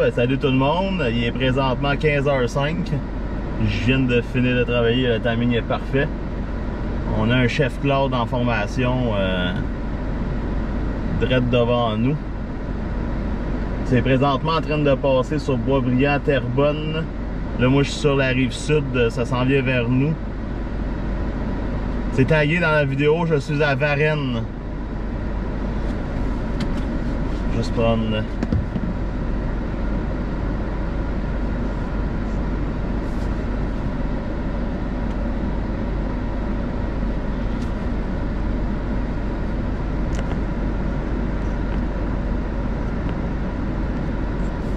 ben salut tout le monde. Il est présentement 15h05. Je viens de finir de travailler, le timing est parfait. On a un chef Claude en formation direct devant nous. C'est présentement en train de passer sur Boisbriand, Terrebonne. Là, moi, je suis sur la rive sud, ça s'en vient vers nous. C'est tagué dans la vidéo, je suis à Varennes. Juste prendre...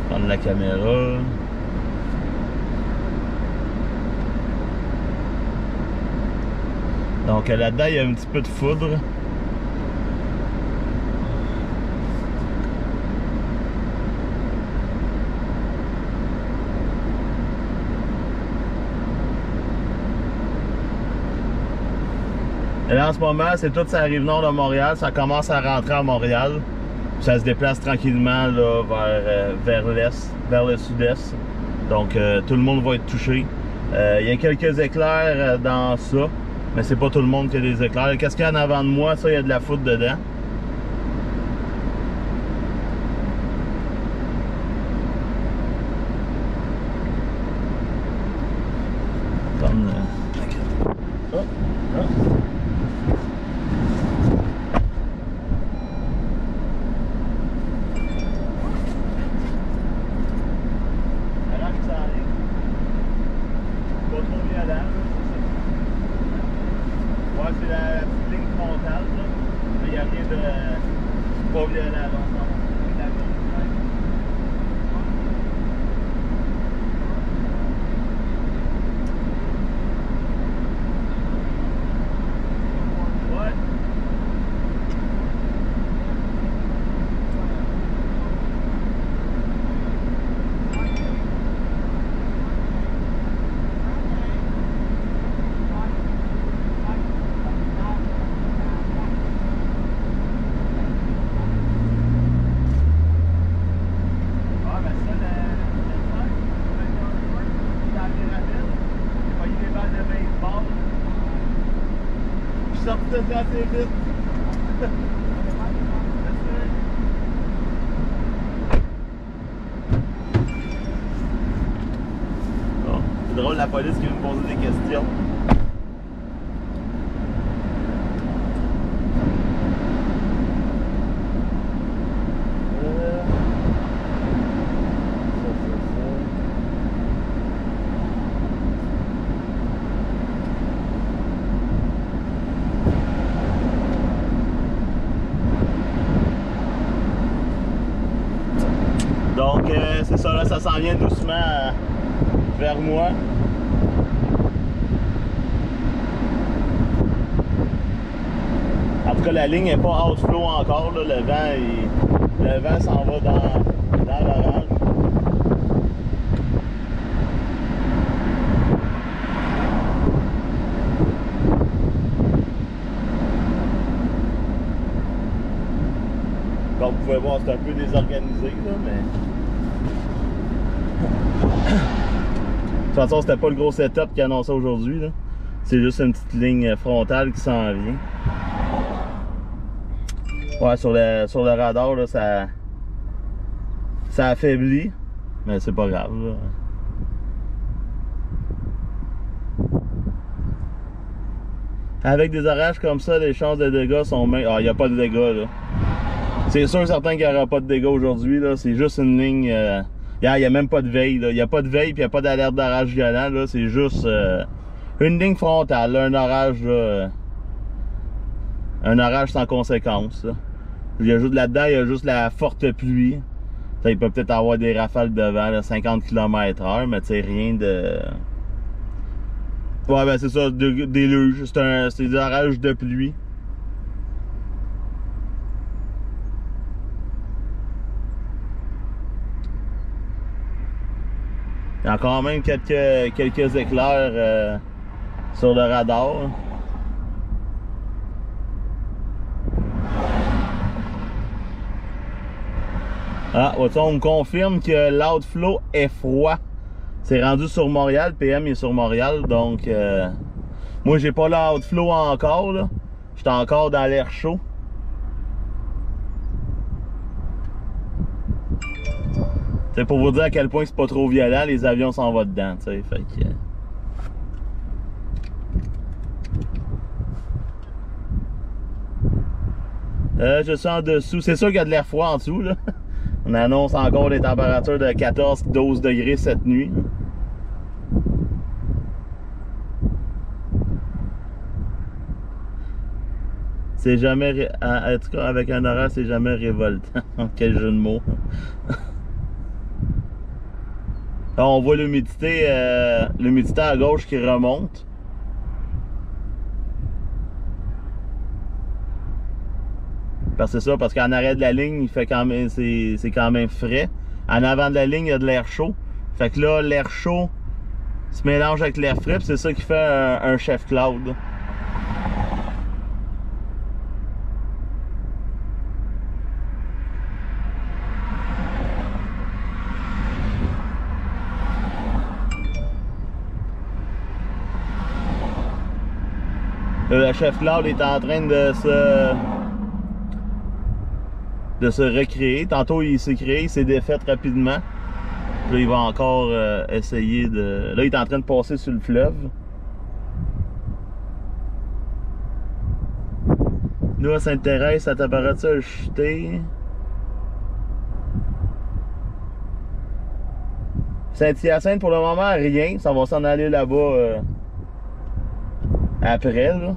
prendre la caméra. Donc là-dedans, il y a un petit peu de foudre. Et là, en ce moment, c'est toute sa rive nord de Montréal. Ça commence à rentrer à Montréal. Ça se déplace tranquillement là, vers l'est, vers le sud-est. Donc, tout le monde va être touché. Il y a quelques éclairs dans ça, mais c'est pas tout le monde qui a des éclairs. Qu'est-ce qu'il y a en avant de moi? Ça, il y a de la foudre dedans. Comme... Oh, oh. Ouais, c'est la petite ligne frontale, là. Mais il n'y a rien de pas violent, donc sortait assez vite. Bon, c'est drôle la police qui vient me poser des questions. Donc c'est ça, là, ça s'en vient doucement vers moi. En tout cas, la ligne n'est pas outflow encore, là. Le vent s'en va dans l'orage. Comme vous pouvez voir, c'est un peu désorganisé, là, mais... De toute façon, c'était pas le gros setup qui annonçait aujourd'hui. C'est juste une petite ligne frontale qui s'en vient. Ouais, sur le radar, là, ça affaiblit, mais c'est pas grave, là. Avec des orages comme ça, les chances de dégâts sont... Ah, il n'y a pas de dégâts, là. C'est sûr certain qu'il n'y aura pas de dégâts aujourd'hui, là. C'est juste une ligne... Il n'y a même pas de veille, là. Il n'y a pas de veille et il n'y a pas d'alerte d'orage violent, là. C'est juste une ligne frontale, là. Un orage, là. Un orage sans conséquence, là. Là-dedans, il y a juste la forte pluie. T'sais, il peut peut-être avoir des rafales de vent, là, 50 km/h, mais tu sais, rien de... Ouais, ben c'est ça, des luges. C'est des orages de pluie. Il y a quand même quelques éclairs sur le radar. Ah, on me confirme que l'outflow est froid. C'est rendu sur Montréal, PM est sur Montréal, donc moi j'ai pas l'outflow encore, là. J'étais encore dans l'air chaud. C'est pour vous dire à quel point c'est pas trop violent, les avions s'en vont dedans, tu sais, fait que... Je suis en dessous. C'est sûr qu'il y a de l'air froid en dessous, là. On annonce encore des températures de 14-12 degrés cette nuit. C'est jamais... En tout cas, avec un horaire, c'est jamais révoltant. Quel jeu de mots. Alors, on voit l'humidité à gauche qui remonte. Parce que c'est ça, parce qu'en arrêt de la ligne, il fait quand même, c'est quand même frais. En avant de la ligne, il y a de l'air chaud. Fait que là, l'air chaud se mélange avec l'air frais, c'est ça qui fait un chef cloud. Le chef cloud est en train de se recréer. Tantôt, il s'est créé, il s'est défait rapidement. Puis là, il va encore essayer de... Là, il est en train de passer sur le fleuve. Nous, à Sainte-Thérèse, sa température a chuté. Saint-Hyacinthe, pour le moment, rien. Ça va s'en aller là-bas après, là.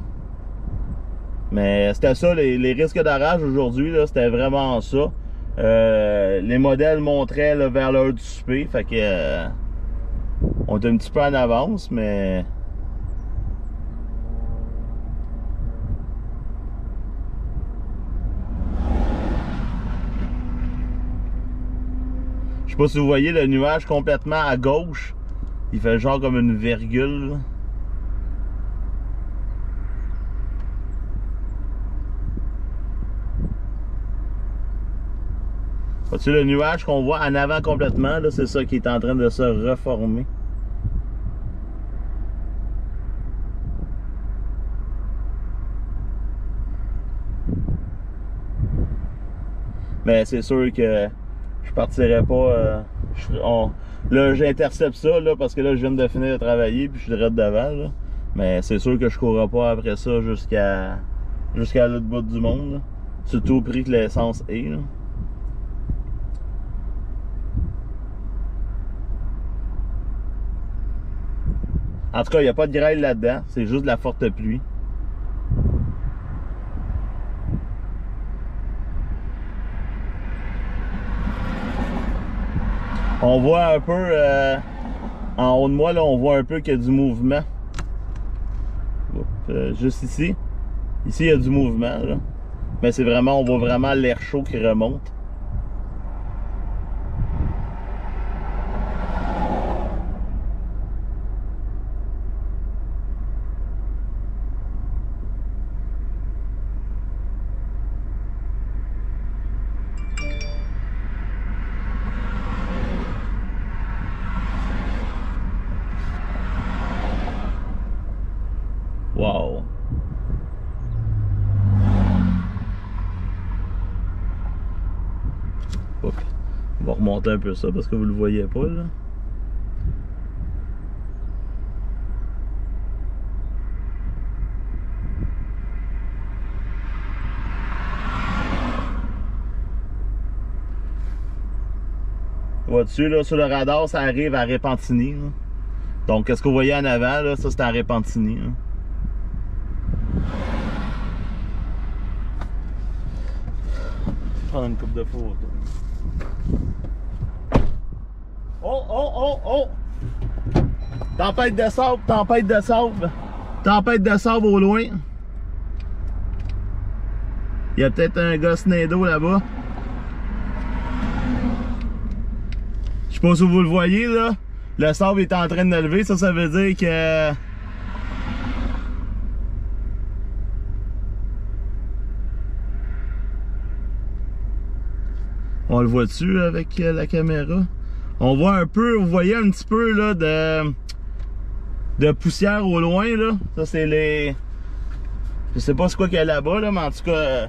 Mais c'était ça, les risques d'orage aujourd'hui, c'était vraiment ça. Les modèles montraient là, vers l'heure du souper, fait que on est un petit peu en avance, mais je sais pas si vous voyez le nuage complètement à gauche, il fait genre comme une virgule là. Vois-tu le nuage qu'on voit en avant complètement, là, c'est ça qui est en train de se reformer. Mais c'est sûr que je partirai pas. Là, j'intercepte ça là, parce que là, je viens de finir de travailler puis je suis direct devant. Là. Mais c'est sûr que je courrai pas après ça jusqu'à l'autre bout du monde. Là. Surtout au prix que l'essence est. Là. En tout cas, il n'y a pas de grêle là-dedans, c'est juste de la forte pluie. On voit un peu, en haut de moi, là, on voit un peu qu'il y a du mouvement. Juste ici. Ici, il y a du mouvement, là. Mais c'est vraiment, on voit vraiment l'air chaud qui remonte. Wow! Hop. On va remonter un peu ça parce que vous le voyez pas là. Vois-tu là, sur le radar, ça arrive à Repentigny. Là. Donc, qu'est-ce que vous voyez en avant là? Ça, c'est à Repentigny. Là. Prendre une coupe de photos. Oh, oh, oh, oh! Tempête de sable, tempête de sable. Tempête de sable au loin. Il y a peut-être un gars snédo là-bas. Je sais pas si vous le voyez là. Le sable est en train de lever. Ça veut dire que... On le voit-tu avec la caméra? On voit un peu, vous voyez un petit peu là de poussière au loin là. Ça c'est les... Je sais pas c'est quoi qu'il y a là-bas là, mais en tout cas...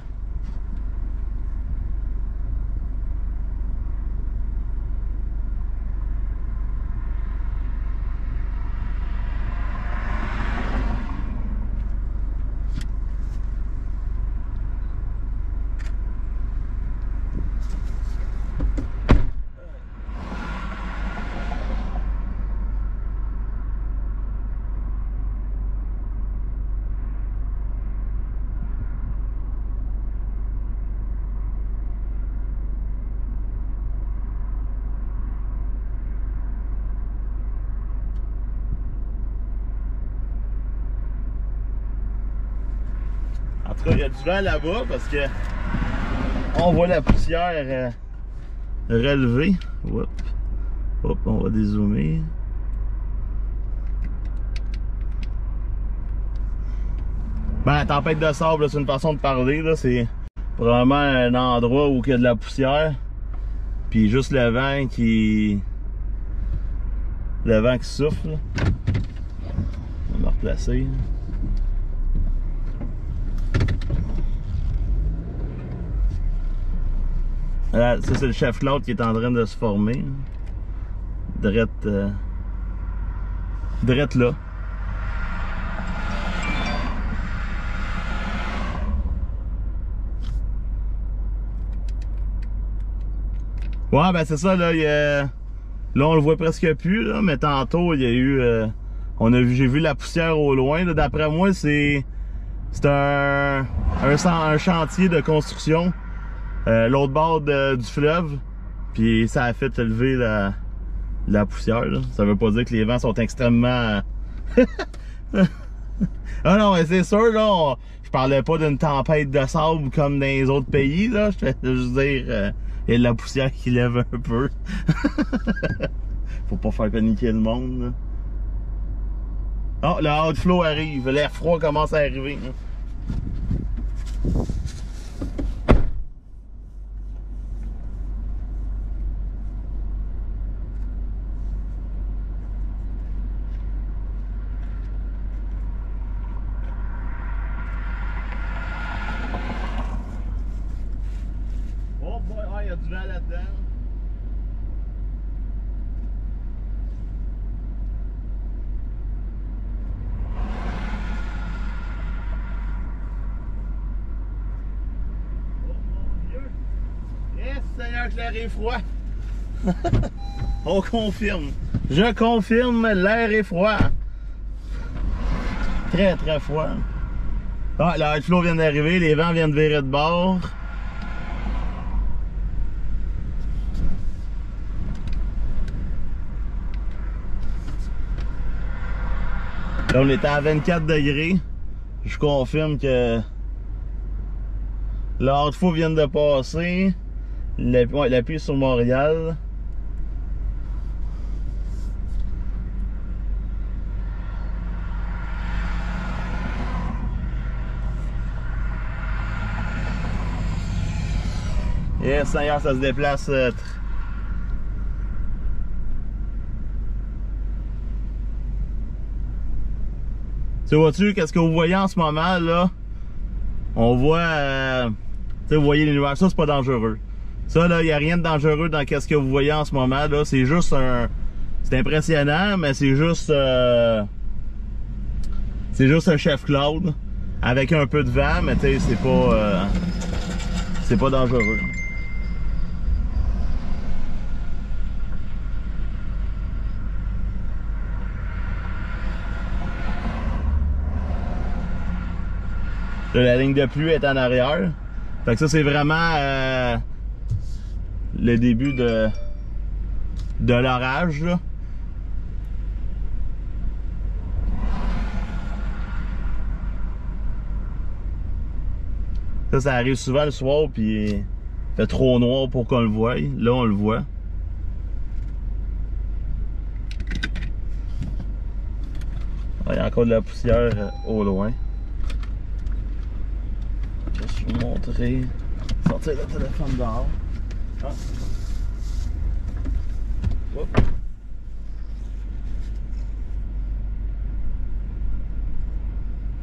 En tout cas, il y a du vent là-bas parce que on voit la poussière relevée. Hop. Hop, on va dézoomer. Ben, la tempête de sable, c'est une façon de parler. C'est vraiment un endroit où il y a de la poussière. Puis juste le vent qui souffle. Là. On va me replacer. Là, ça c'est le chef Claude qui est en train de se former. Drette là. Ouais, ben c'est ça, là, là on le voit presque plus, là, mais tantôt il y a eu, j'ai vu la poussière au loin. D'après moi, c'est un chantier de construction. L'autre bord du fleuve, puis ça a fait lever la poussière. Là. Ça veut pas dire que les vents sont extrêmement... Ah non, mais c'est sûr, là, je parlais pas d'une tempête de sable comme dans les autres pays, là. Je vais juste dire, il y a de la poussière qui lève un peu. Faut pas faire paniquer le monde, là. Oh, le outflow arrive, l'air froid commence à arriver. Là. Il y a du vent là-dedans. Oh mon Dieu! Yes, Seigneur, que l'air est froid! On confirme. Je confirme, l'air est froid. Très très froid. Ah, le outflow vient d'arriver, les vents viennent de virer de bord. Là, on était à 24 degrés. Je confirme que le outflow vient de passer. La pluie sur Montréal. Yes, Seigneur, ça se déplace. Tu vois-tu, qu'est-ce que vous voyez en ce moment, là? On voit, tu sais, vous voyez les nuages, ça c'est pas dangereux. Ça, là, il n'y a rien de dangereux dans qu'est-ce que vous voyez en ce moment, là. C'est juste c'est impressionnant, mais c'est juste un chef Claude avec un peu de vent, mais tu sais, c'est pas dangereux. Là, la ligne de pluie est en arrière. Fait que ça, c'est vraiment le début de l'orage, là. Ça arrive souvent le soir, puis il fait trop noir pour qu'on le voie. Là, on le voit. Il y a encore de la poussière au loin. Je vais vous montrer. Sortir le téléphone dehors. Ah. Oups.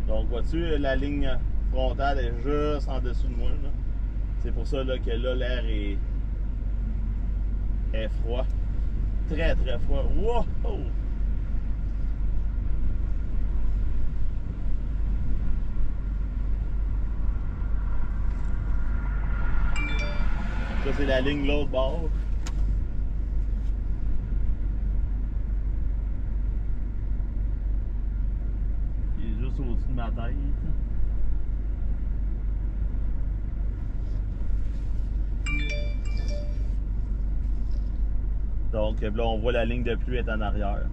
Donc, vois-tu, la ligne frontale est juste en dessous de moi. C'est pour ça là, que là, l'air est froid. Très, très froid. Wow! Ça, c'est la ligne de l'autre bord. Il est juste au-dessus de ma tête. Donc là, on voit la ligne de pluie est en arrière.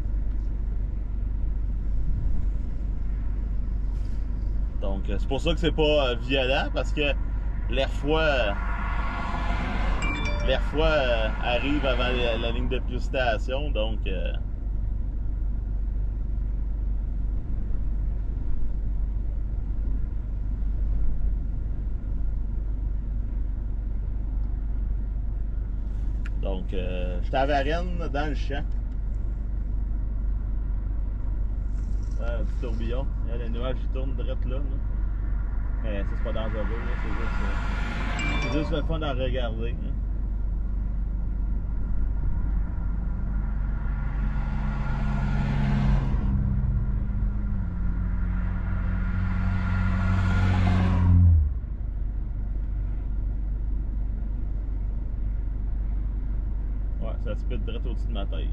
Donc c'est pour ça que c'est pas violent, parce que l'air froid arrive avant la ligne de précipitation, donc j'étais à Varennes, dans le champ. Un petit tourbillon. Là, les nuages qui tournent direct là. Mais ça, c'est pas dangereux, c'est juste le fun à regarder. Là. Ouais, ça se pète direct au-dessus de ma tête.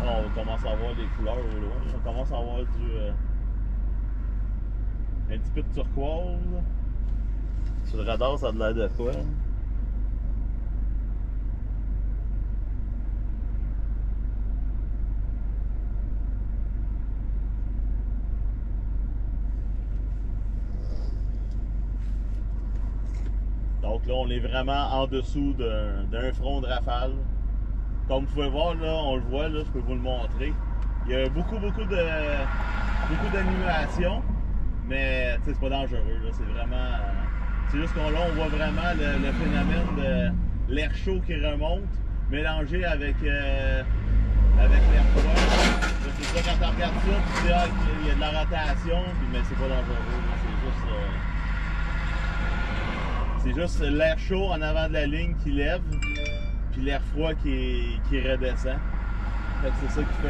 On commence à voir des couleurs au loin. On commence à avoir un petit peu de turquoise. Sur le radar, ça a l'air de quoi? Donc là, on est vraiment en dessous d'un front de rafale. Comme vous pouvez voir, là, on le voit, là, je peux vous le montrer. Il y a beaucoup d'annulation, mais c'est pas dangereux. C'est vraiment. C'est juste qu'on on voit vraiment le phénomène de l'air chaud qui remonte, mélangé avec l'air froid. C'est ça, quand tu regardes ça, tu dis ah, il y a de la rotation, mais c'est pas dangereux. C'est juste l'air chaud en avant de la ligne qui lève, puis l'air froid qui redescend. Fait que c'est ça qui fait.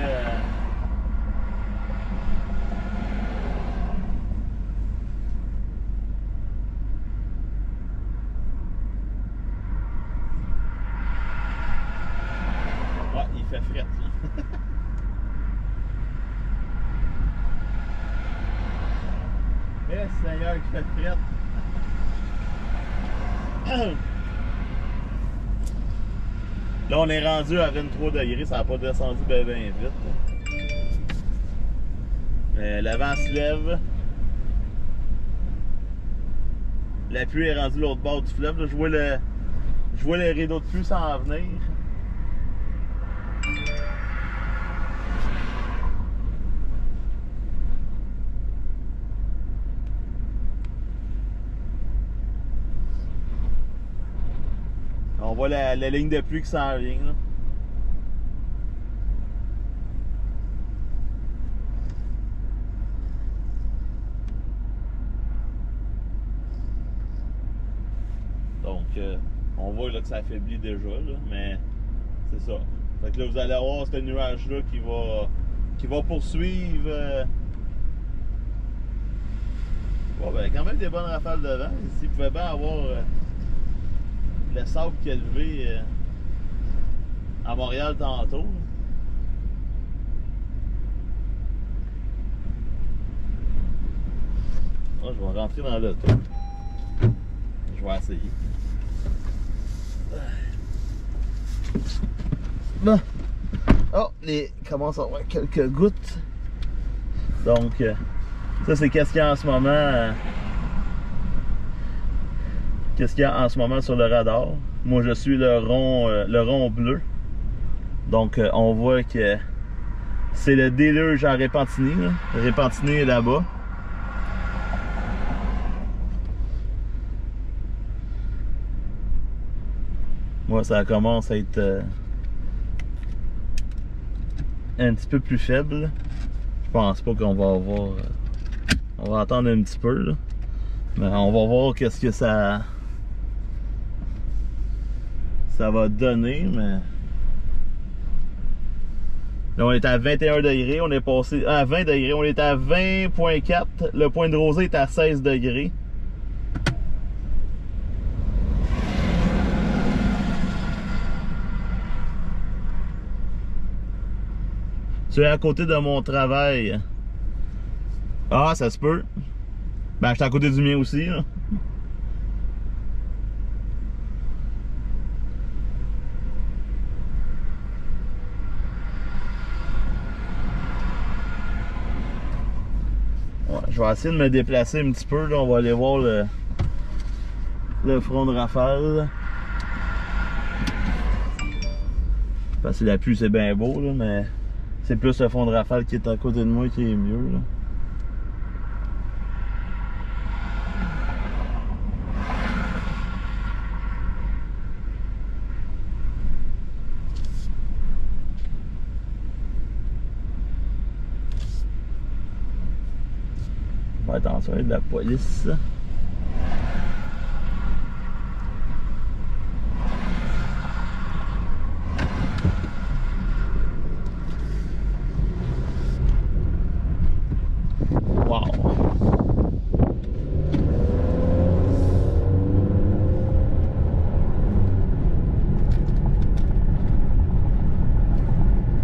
Ouais, il fait fret. Eh, Seigneur, qui fait fret. Là, on est rendu à 23 degrés, ça n'a pas descendu bien vite. Le vent se lève. La pluie est rendue de l'autre bord du fleuve. Là, je vois le rideau de pluie s'en venir. On voit la ligne de pluie qui s'en vient. Là. Donc, on voit là, que ça affaiblit déjà, là, mais c'est ça. Fait que là, vous allez avoir ce nuage-là qui va poursuivre. Bon, ben, quand même des bonnes rafales de vent. S'il pouvait bien avoir le sable qui est levé à Montréal tantôt. Moi, je vais rentrer dans l'auto. Je vais essayer. Bon. Oh, commence à avoir quelques gouttes. Donc, ça, c'est qu'est-ce qu'il y a en ce moment. Qu'est-ce qu'il y a en ce moment sur le radar. Moi, je suis le rond bleu. Donc on voit que c'est le déluge en Repentigny. Là. Repentigny est là-bas. Moi, ça commence à être un petit peu plus faible. Je pense pas qu'on va avoir... on va attendre un petit peu, là. Mais on va voir qu'est-ce que ça va donner, mais... Là, on est à 21 degrés, on est passé à 20 degrés, on est à 20.4, le point de rosée est à 16 degrés. Tu es à côté de mon travail. Ah, ça se peut. Ben, je suis à côté du mien aussi, là. Ouais, je vais essayer de me déplacer un petit peu, là. On va aller voir le front de rafale. Parce que la pluie, c'est bien beau, là, mais c'est plus le front de rafale qui est à côté de moi qui est mieux, là. Attention, il y a de la police. Wow!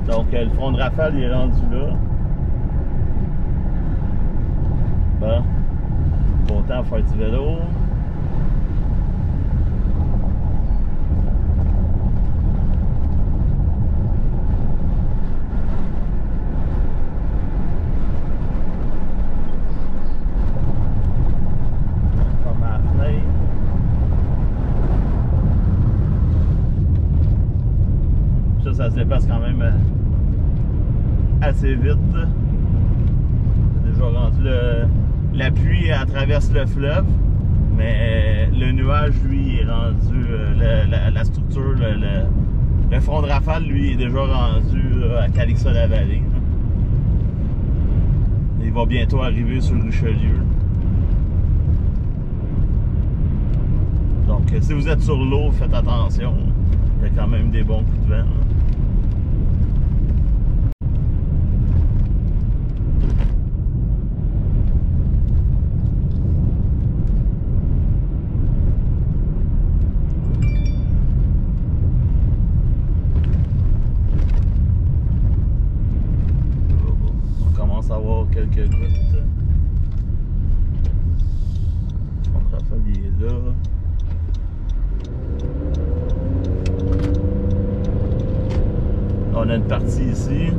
Donc, le front de rafale il est rendu là. Bon. Bon temps pour faire du vélo. Comme à la fenêtre. Ça se dépasse quand même assez vite. C'est déjà rendu la pluie, elle traverse le fleuve, mais le nuage, lui, est rendu, la structure, le front de rafale, lui, est déjà rendu à Calixa-la-Vallée. Il va bientôt arriver sur le Richelieu. Donc, si vous êtes sur l'eau, faites attention. Il y a quand même des bons coups de vent. Quelques gouttes. Mon rafale il est là. On a une partie ici.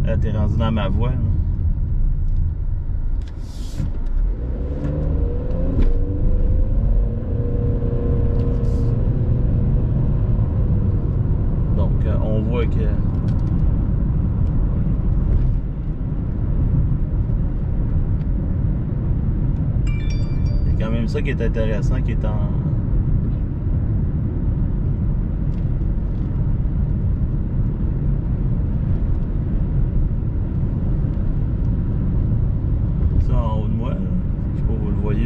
Là, t'es rendu dans ma voie. Là. Donc, on voit que c'est quand même ça qui est intéressant, qui est en...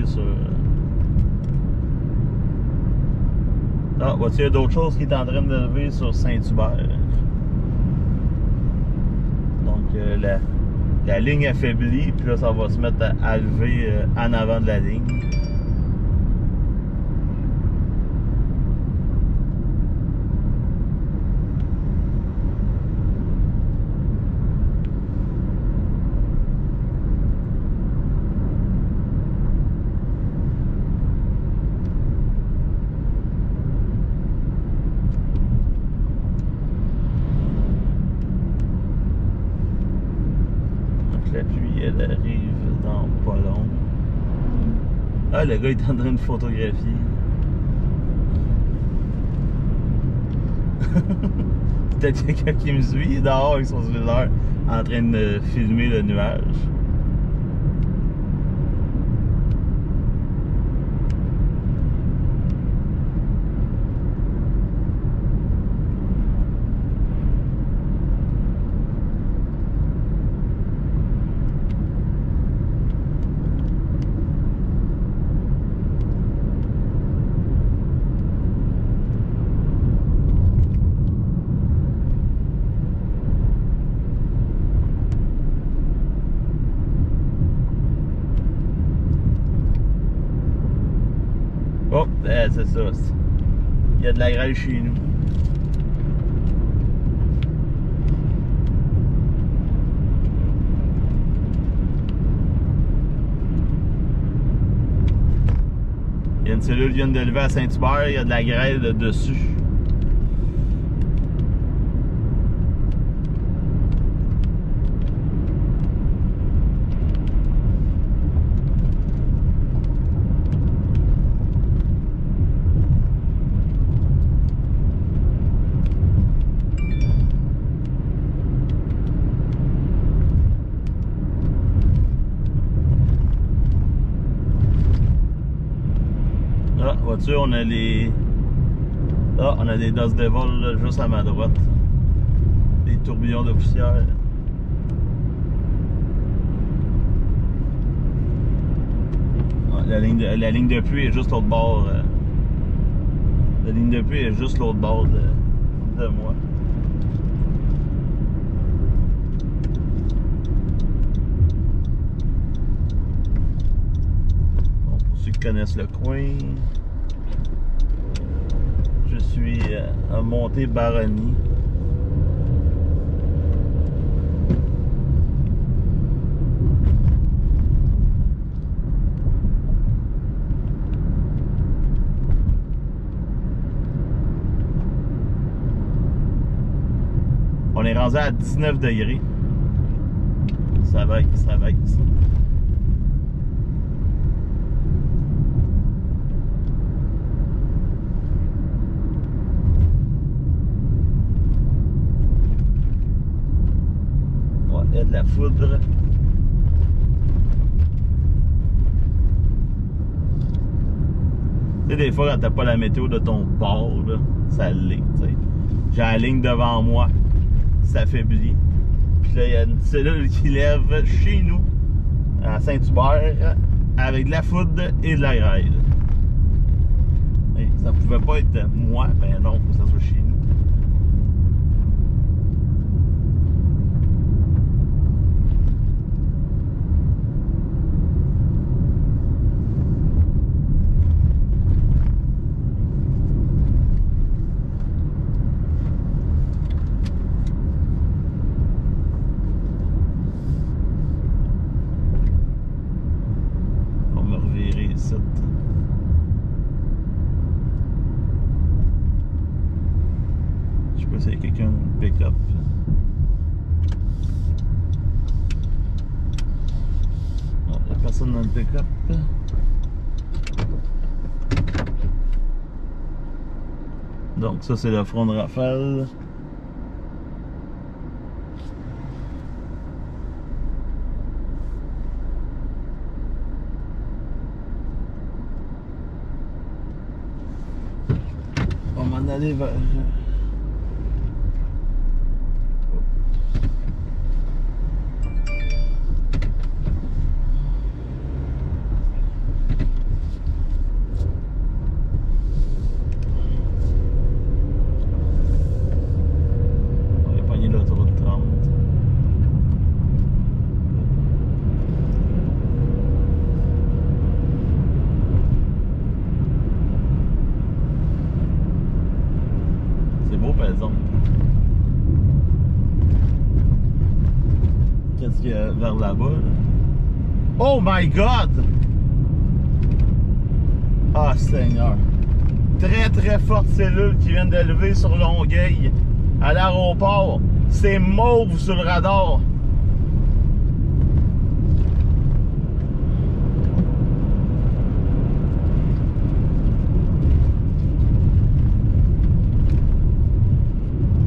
Sur... Ah, voici, il y a d'autres choses qui est en train de lever sur Saint-Hubert. Donc, la ligne affaiblie, puis là, ça va se mettre à lever en avant de la ligne. Ah, le gars est en train de photographier. Peut-être quelqu'un qui me suit, il est dehors avec son cellulaire en train de filmer le nuage. Oh, c'est ça. Il y a de la grêle chez nous. Il y a une cellule qui vient de lever à Saint-Hubert, il y a de la grêle dessus. Voiture, on a les... Ah, on a des Dust Devil là, juste à ma droite. Des tourbillons de poussière. Ah, la ligne de pluie est juste l'autre bord. La ligne de pluie est juste l'autre bord de moi. Bon, pour ceux qui connaissent le coin... Je suis à Monté-Baronnie. On est rendu à 19 degrés. Ça va être, ça va être ça. Il y a de la foudre. Tu sais, des fois, quand t'as pas la météo de ton bord, là, ça l'est. J'ai la ligne devant moi, ça affaiblit. Puis là, il y a une cellule qui lève chez nous, à Saint-Hubert, avec de la foudre et de la grêle. Et ça pouvait pas être moi, ben non, faut que ça soit chez nous. Je sais pas s'il y a quelqu'un de pick-up. Non, il n'y a personne dans le pick-up. Donc ça c'est le front de rafale. On va m'en aller vers... par exemple. Qu'est-ce qu'il y a vers là-bas? Là? Oh my God! Ah Seigneur! Très très forte cellule qui vient de lever sur Longueuil à l'aéroport. C'est mauve sur le radar.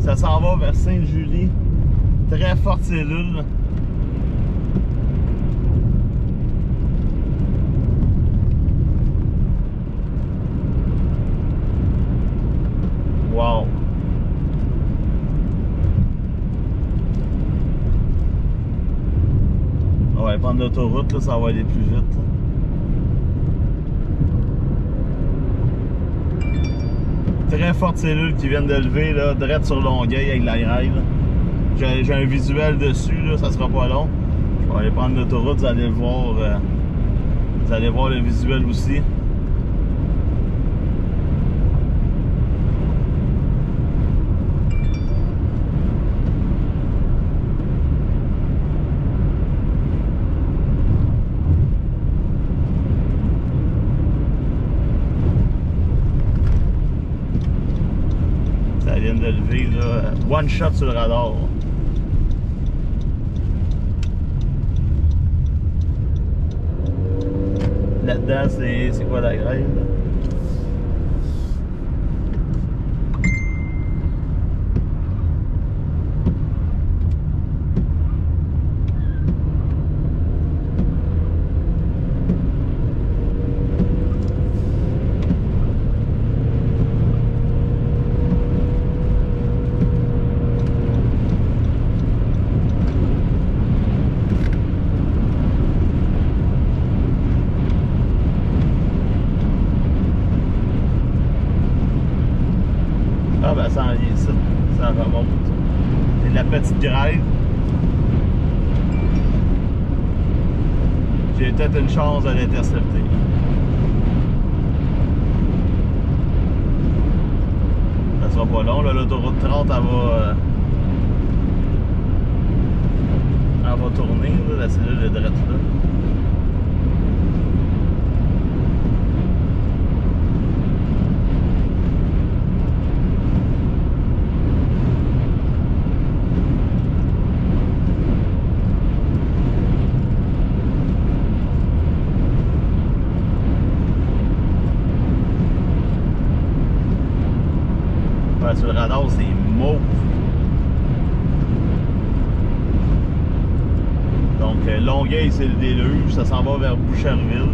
Ça s'en va vers Sainte-Julie. Très forte cellule. Wow! On va prendre l'autoroute, là, ça va aller plus vite. Très forte cellule qui viennent de lever, là, direct sur Longueuil avec la grève. J'ai un visuel dessus, là, ça sera pas long. Je vais aller prendre l'autoroute, vous allez voir. Vous allez voir le visuel aussi. Ça vient de lever, là, one shot sur le radar. Là-dedans, c'est quoi la grève? Ah ben ça en vient ici, ça remonte. C'est de la petite grève. J'ai peut-être une chance de l'intercepter. Ça sera pas long, là, l'autoroute 30 elle va tourner, là, la cellule est droite là. Sur le radar, c'est mauve. Donc, Longueuil, c'est le déluge. Ça s'en va vers Boucherville.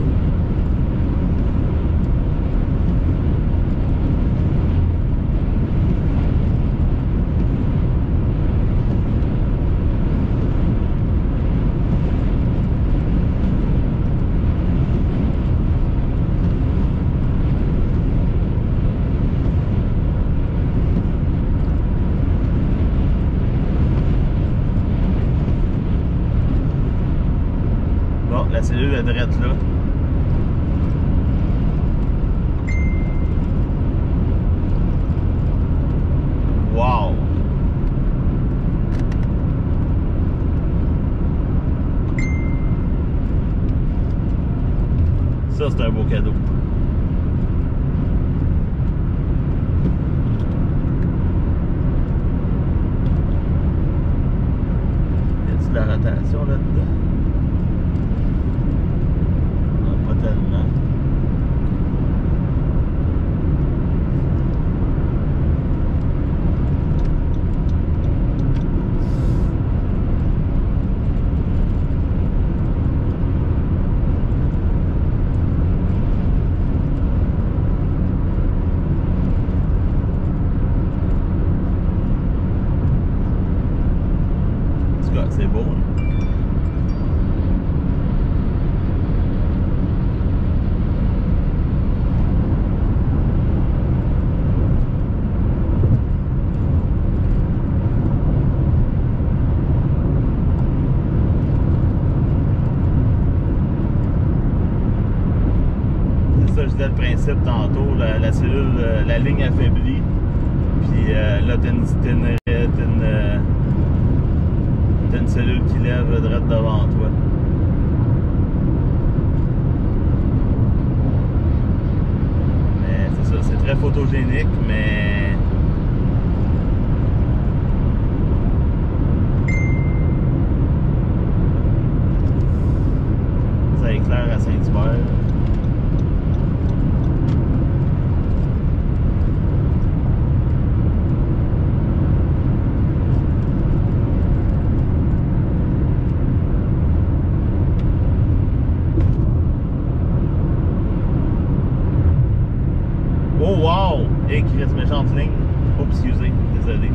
La cellule est droite là. Wow! Ça, c'est un beau cadeau. Y a-t-il de la rotation là-dedans? Tellement. En tout cas, c'est beau, hein? Ça, je disais le principe tantôt, la cellule, la ligne affaiblie, puis là t'as une cellule qui lève droite devant toi. Mais c'est ça, c'est très photogénique, mais ça éclaire à Saint-Hubert. Et Chris, méchante ligne. Oups, excusez, désolé.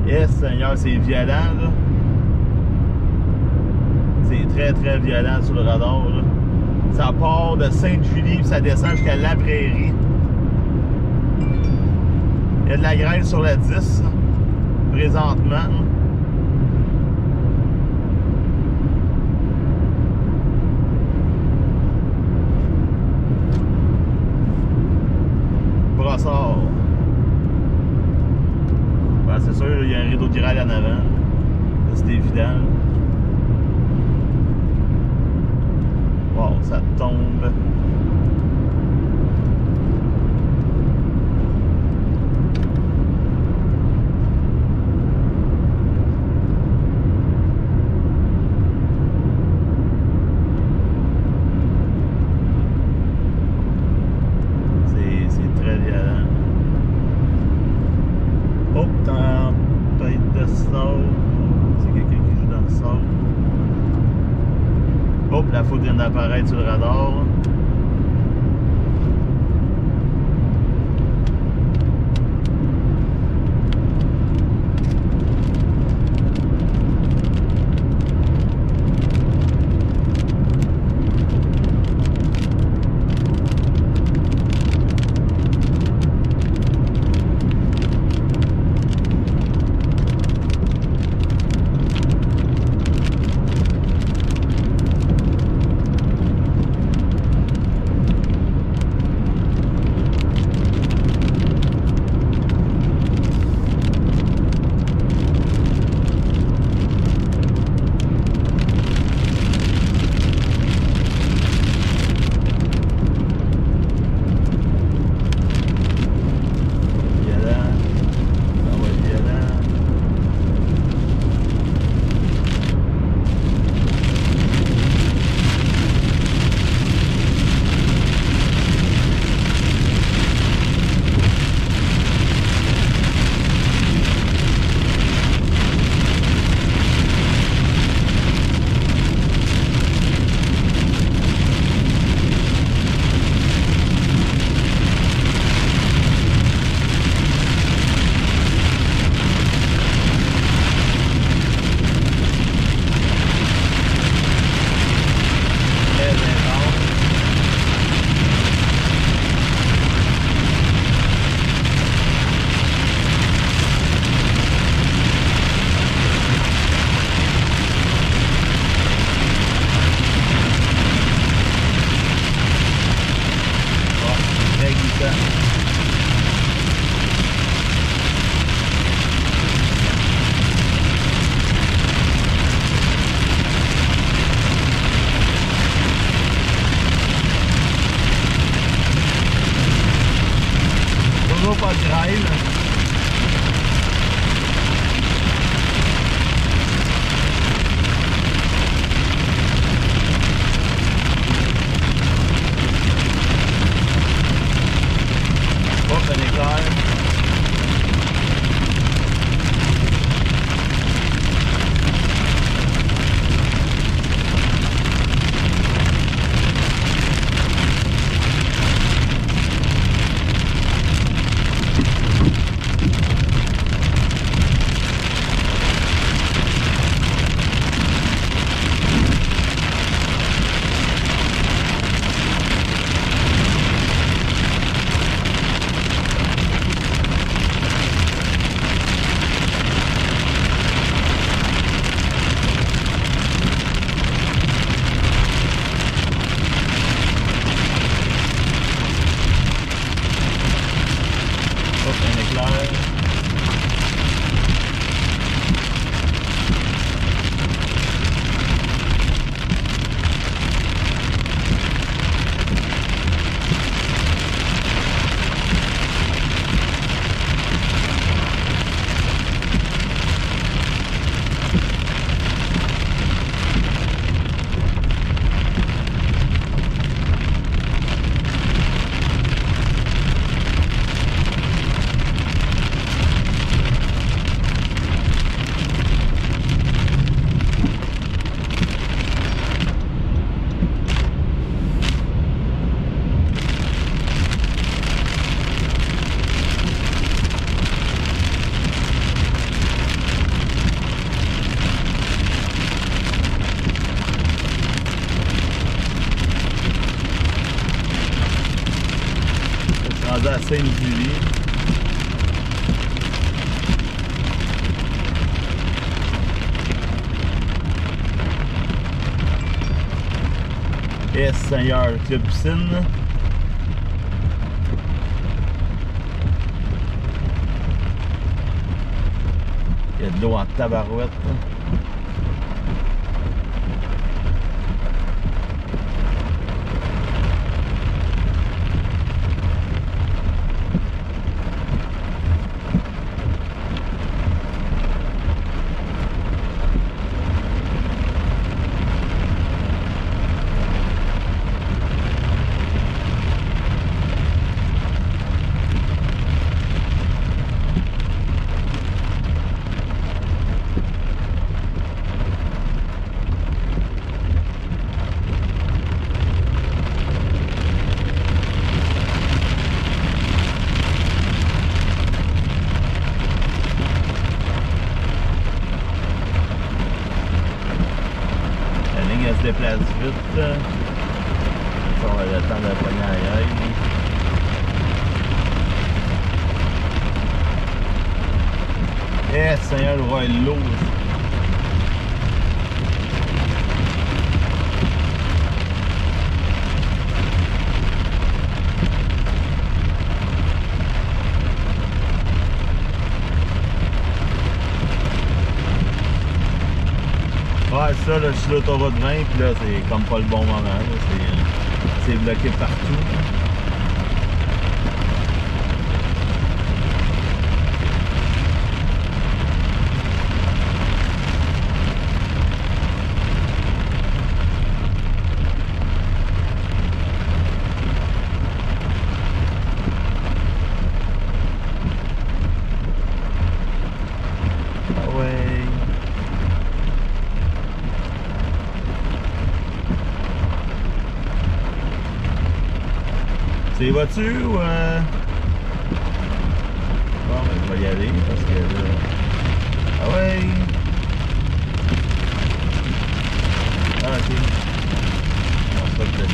Eh Seigneur, c'est violent là. C'est très très violent sur le radar là. Ça part de Sainte-Julie puis ça descend jusqu'à La Prairie. Il y a de la grêle sur la 10 présentement. Brossard. Ben, c'est sûr, il y a un rideau de grêle en avant. C'est évident. Wow, ça tombe. C'est très violent. Oh, tempête de sable. C'est quelqu'un qui joue dans le sable. Oh, la foudre vient d'apparaître sur le radar. Pas de grêle. rendu à Sainte-Julie. Yes, Seigneur, club piscine. Il y a de l'eau en tabarouette. Elle se déplace vite. Ça va le temps de la poignée à l'œil. Eh, Seigneur, le roi est lourd. Ouais, ça, là, je suis l'autoroute 20, puis là, c'est comme pas le bon moment. C'est bloqué partout. Ah ouais. C'est vas-tu ou bon, ben, je vais y aller parce que là. Ah ouais! Ah ok. Non, c'est pas le temps.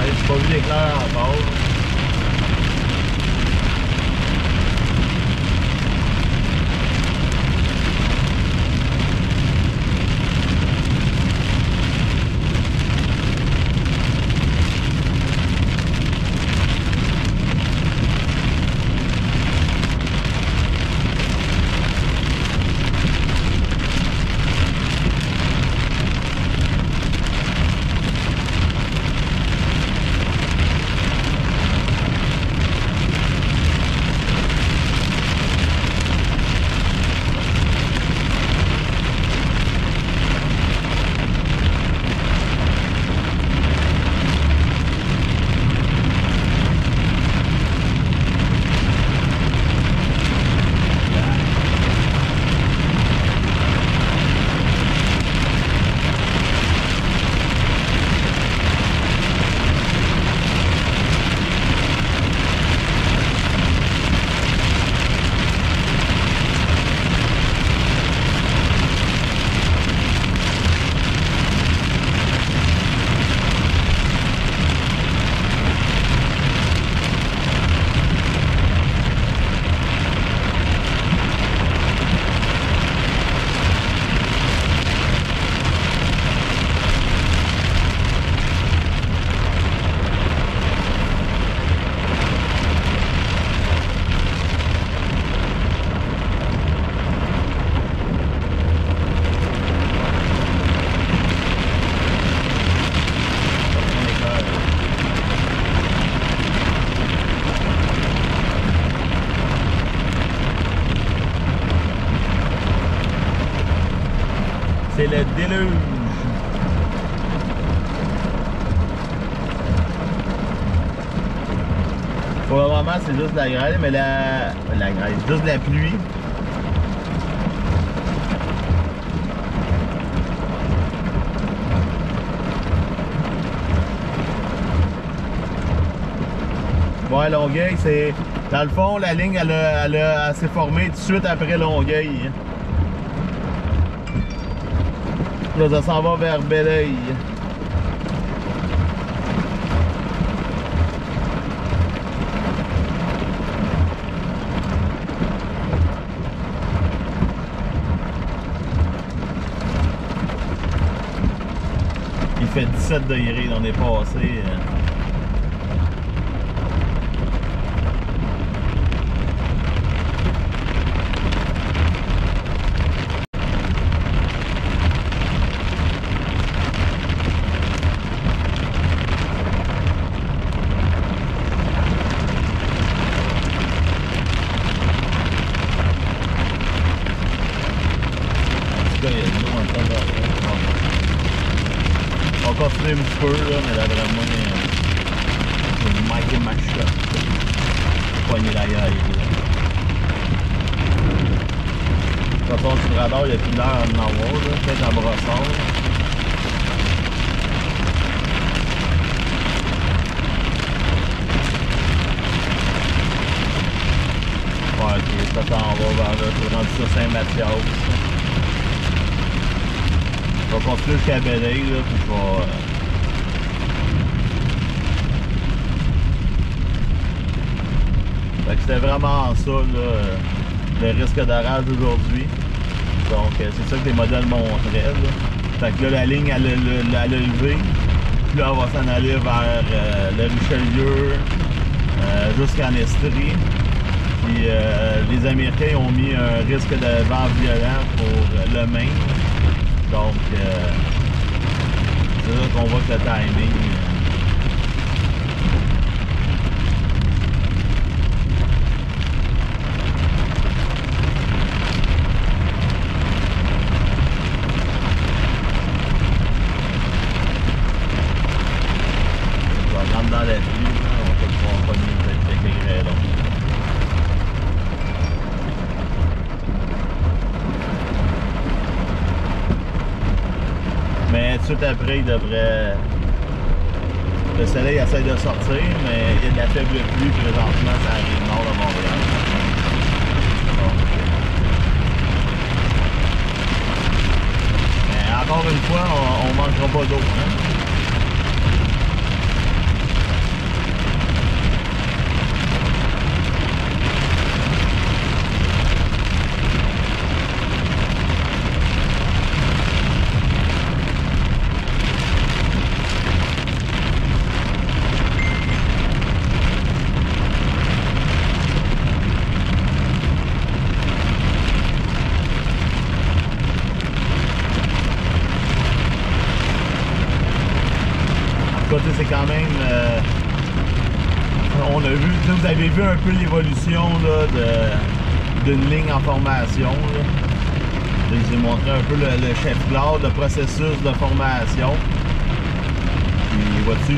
J'ai pas vu l'éclair encore. C'est le déluge. Pour le moment, c'est juste la grêle, mais la grêle, juste la pluie. Ouais, Longueuil, c'est... Dans le fond, la ligne, elle s'est formée tout de suite après Longueuil. Là, ça s'en va vers Belleuil. Il fait 17 degrés, on est passé. On va continuer un petit peu, là, mais là, vraiment, c'est Mike et Macha. Poigner la gueule. De toute façon, sur le radar, il n'y a plus l'air à en avoir, peut-être à brossard. Ouais, ok, ça s'en va vers là, c'est rendu sur Saint-Mathias. Je vais continuer jusqu'à Belleuil, là, puis je vais... Fait que c'était vraiment ça, là, le risque d'orage aujourd'hui. Donc, c'est ça que les modèles montraient, là. Fait que là, la ligne, elle a levé. Puis là, on va s'en aller vers le Richelieu, jusqu'en Estrie. Puis les Américains ont mis un risque de vent violent pour le Maine. Donc, c'est là qu'on voit que le timing. On va rentrer dans la pluie, on va peut-être pouvoir pas mieux quelques grêlons. Mais tout de suite après, il devrait... Le soleil essaie de sortir, mais il y a de la faible pluie présentement, ça arrive nord de Montréal. Donc, mais encore une fois, on manquera pas d'eau. Hein? C'est quand même... on a vu, vous avez vu un peu l'évolution d'une ligne en formation. Là. Je vous ai montré un peu le chef-claude, le processus de formation. Puis vois-tu,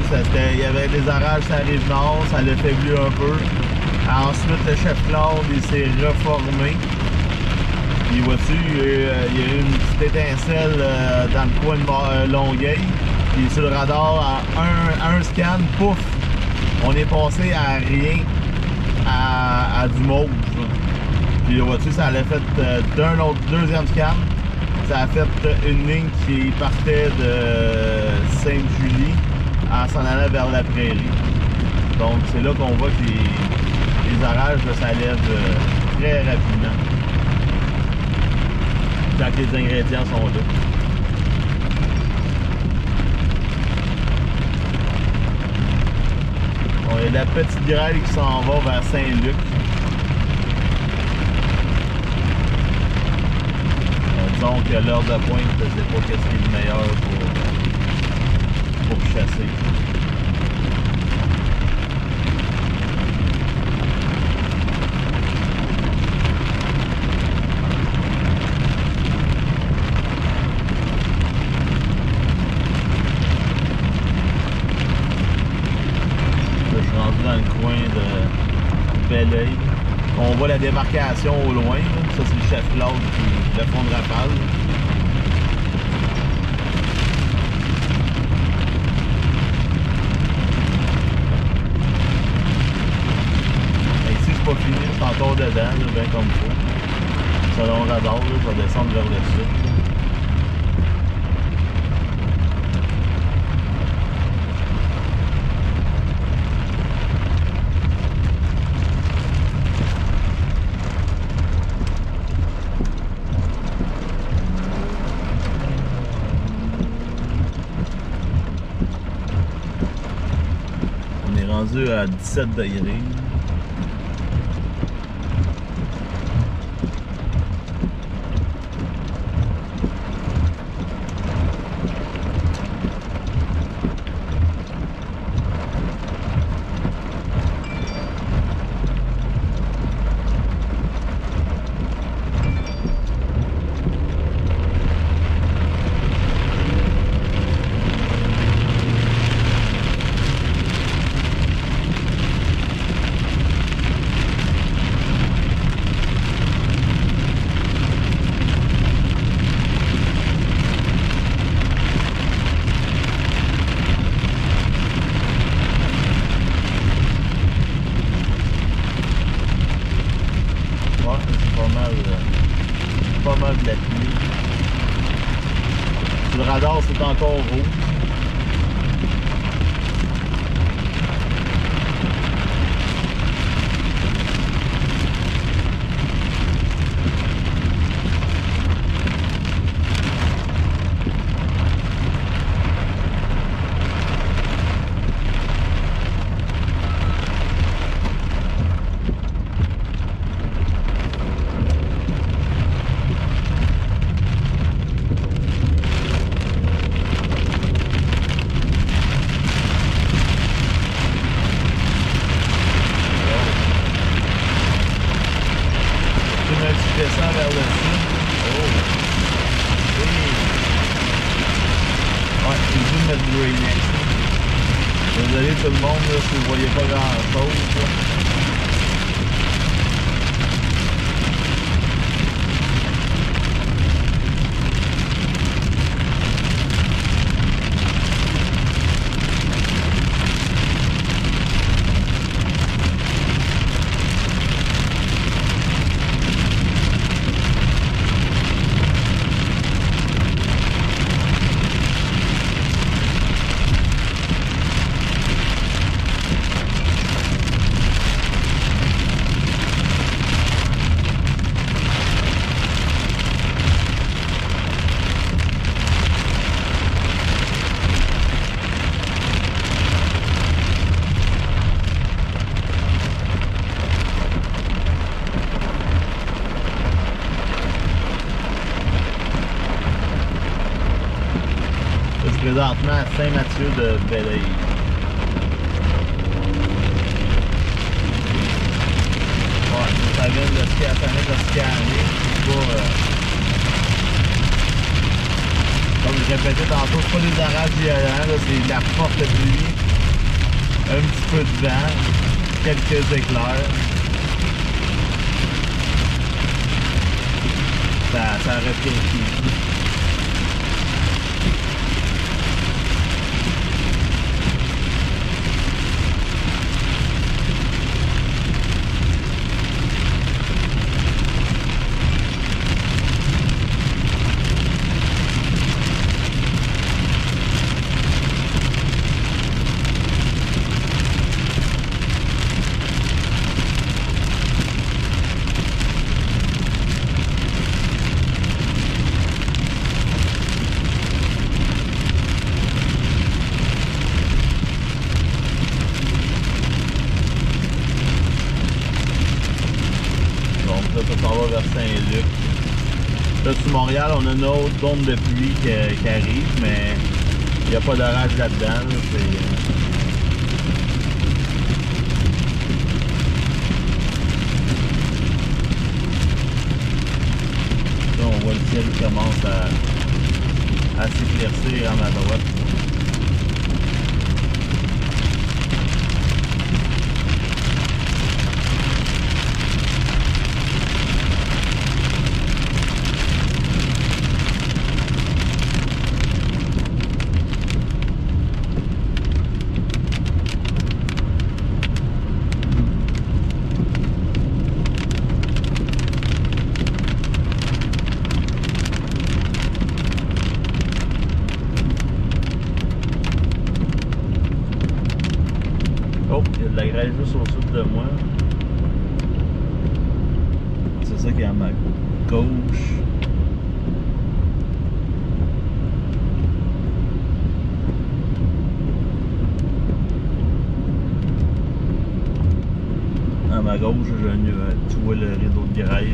il y avait des orages sur la rive nord, ça l'a faibli un peu. Ensuite, le chef-claude, il s'est reformé. Puis vois-tu, il y a eu une petite étincelle dans le coin de Longueuil. Puis sur le radar, à un scan, pouf, on est passé à rien, à du mauve. Puis vois-tu, ça l'a fait d'un autre deuxième scan, ça a fait une ligne qui partait de Sainte-Julie en s'en allant vers la prairie. Donc c'est là qu'on voit que les orages, ça lève très rapidement. Quand les ingrédients sont là. Il y a la petite grêle qui s'en va vers Saint-Luc. Donc l'heure de pointe, je ne sais pas qu'est-ce qui est le meilleur pour chasser. Dans le coin de Belleuil. On voit la démarcation au loin, là. Ça c'est le chef Claude qui le fond de Rafale. Et ici c'est pas fini, c'est encore dedans, là, bien comme ça. Selon radar, là, je vais descendre vers le sud. Rendu à 17 degrés. Pas mal de la pluie. Sur le radar, c'est encore rouge. Je descends vers le sud. Oh! Ouais, j'ai dû mettre du Rain-X. Désolé tout le monde là, si vous voyez pas grand chose. Présentement à Saint-Mathieu de Belleuil. Ouais, ça vient de scanner. Comme je répétais tantôt, c'est pas des orages violents, c'est de la forte pluie, un petit peu de vent, quelques éclairs. Ça réfléchit. Ça s'en va vers Saint-Luc. Là, sur Montréal, on a une autre zone de pluie qui arrive, mais il n'y a pas d'orage là-dedans. Là, on voit le ciel qui commence à s'éclaircir à ma droite. Il y a de la grêle juste au sud de moi. C'est ça qui est à ma gauche. À ma gauche, tu vois le rideau de grêle.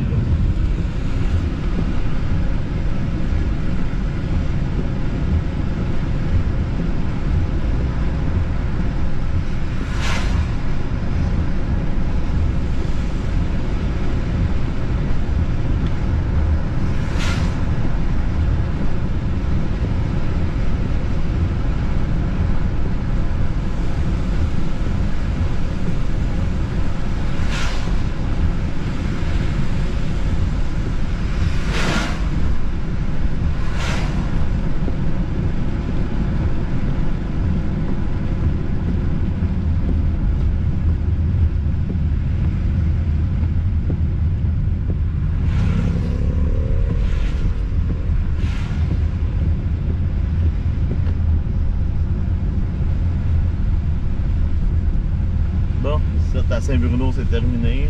Bon, ça, à Saint-Bruno, c'est terminé.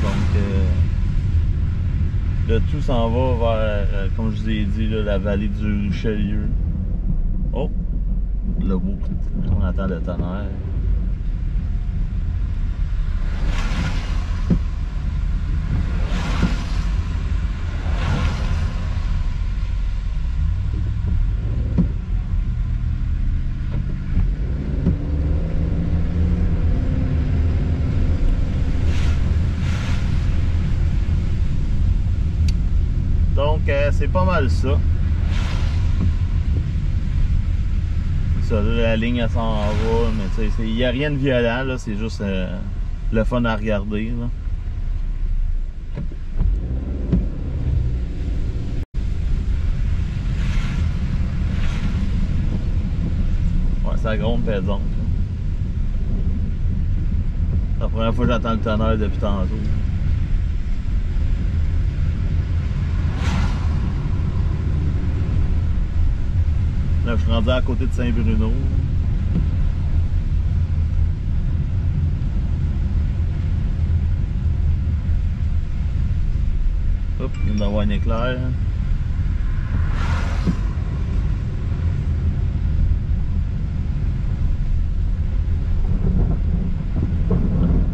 Donc, le tout s'en va vers, comme je vous ai dit, là, la vallée du Richelieu. Oh! Le beau, on attend le tonnerre. Donc, c'est pas mal ça. Ça là, la ligne, elle s'en va, mais tu sais, il n'y a rien de violent, là, c'est juste le fun à regarder, là. Ouais, ça gronde, par exemple. C'est la première fois que j'attends le tonnerre depuis tantôt. Là, je suis rendu à côté de Saint-Bruno. Hop, il vient d'avoir un éclair.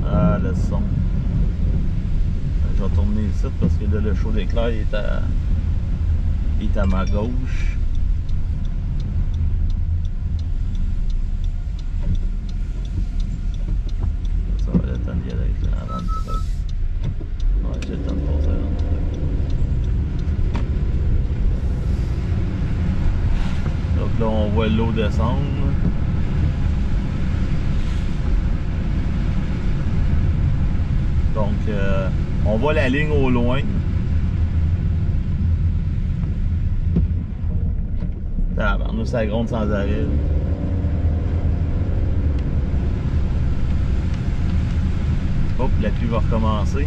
Ah, le son. Je vais tourner ici parce que là, le show d'éclair est à ma gauche. Là, on voit l'eau descendre. Donc, on voit la ligne au loin. Ah, ben, nous, ça gronde sans arrêt. Hop, la pluie va recommencer.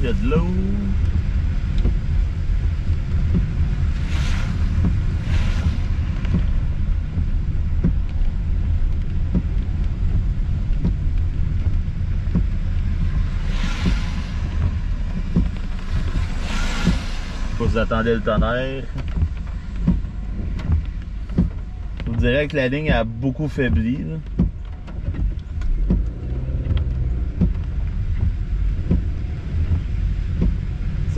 Il y a de l'eau. Vous attendez le tonnerre. Je vous dirais que la ligne a beaucoup faibli, là.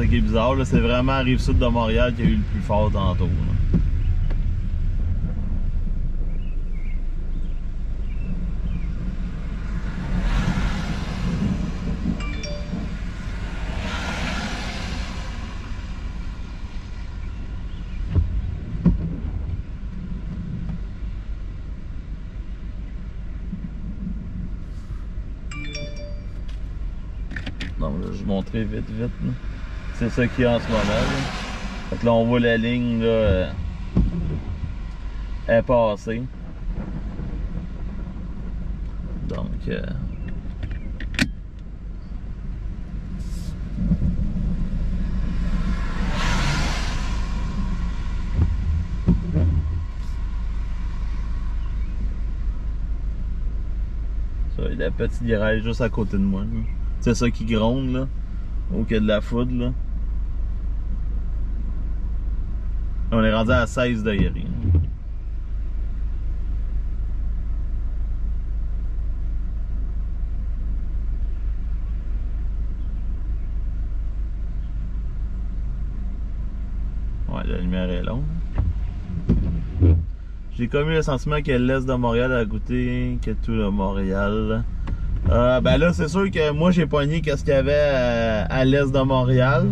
C'est ça qui est bizarre, là. C'est vraiment la Rive-Sud de Montréal qui a eu le plus fort tantôt, là. Donc là, je vais montrer vite. C'est ça qu'il y a en ce moment. Là. Fait que là, on voit la ligne là, est passée. Donc ça, il y a la petite garage juste à côté de moi. C'est ça qui gronde là. Au qu'il y a de la foudre là. On est rendu à 16 degrés. Ouais, la lumière est longue. J'ai comme eu le sentiment que l'Est de Montréal a goûté que tout le Montréal. Ben là, c'est sûr que moi, j'ai pogné qu'est-ce qu'il y avait à l'Est de Montréal.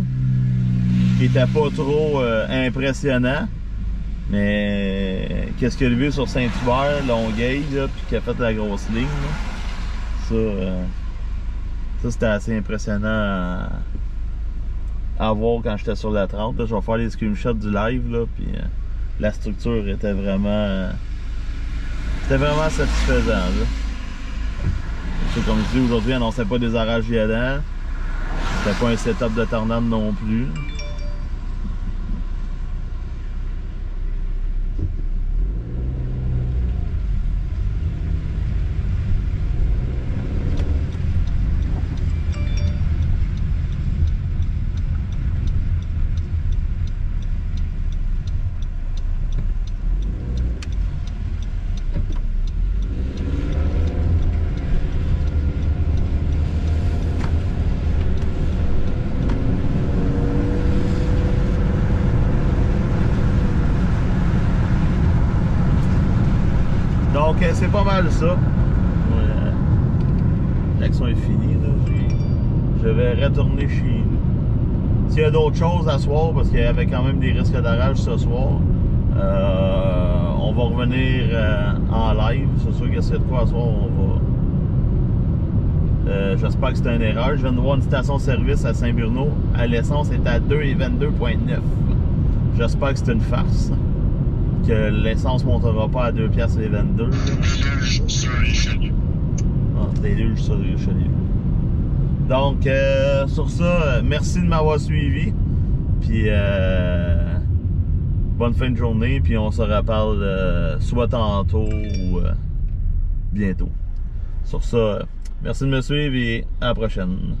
Qui était pas trop impressionnant. Mais qu'est-ce qu'il y a vu sur Saint-Hubert, Longueuil, là, puis qui a fait la grosse ligne. Là. Ça c'était assez impressionnant à voir quand j'étais sur la 30. Là. Je vais faire les screenshots du live, là, puis la structure était vraiment satisfaisant. Là. Comme je dis, aujourd'hui, on n'annonçait pas des orages violents. C'était pas un setup de tornade non plus. Donc c'est pas mal ça. L'action est finie. Là. Je vais retourner chez nous. S'il y a d'autres choses à soir, parce qu'il y avait quand même des risques d'orage ce soir, on va revenir en live. C'est sûr que c'est de quoi à soir on va. J'espère que c'est une erreur. Je viens de voir une station-service à Saint-Bruno. À l'essence est à 2,22,9. J'espère que c'est une farce. Que l'essence montera pas à 2 piastres les 22. Déluge sur Richelieu. Ah, déluge sur Richelieu. Donc, sur ça, merci de m'avoir suivi. Puis, bonne fin de journée. Puis, on se reparle soit tantôt ou bientôt. Sur ça, merci de me suivre et à la prochaine.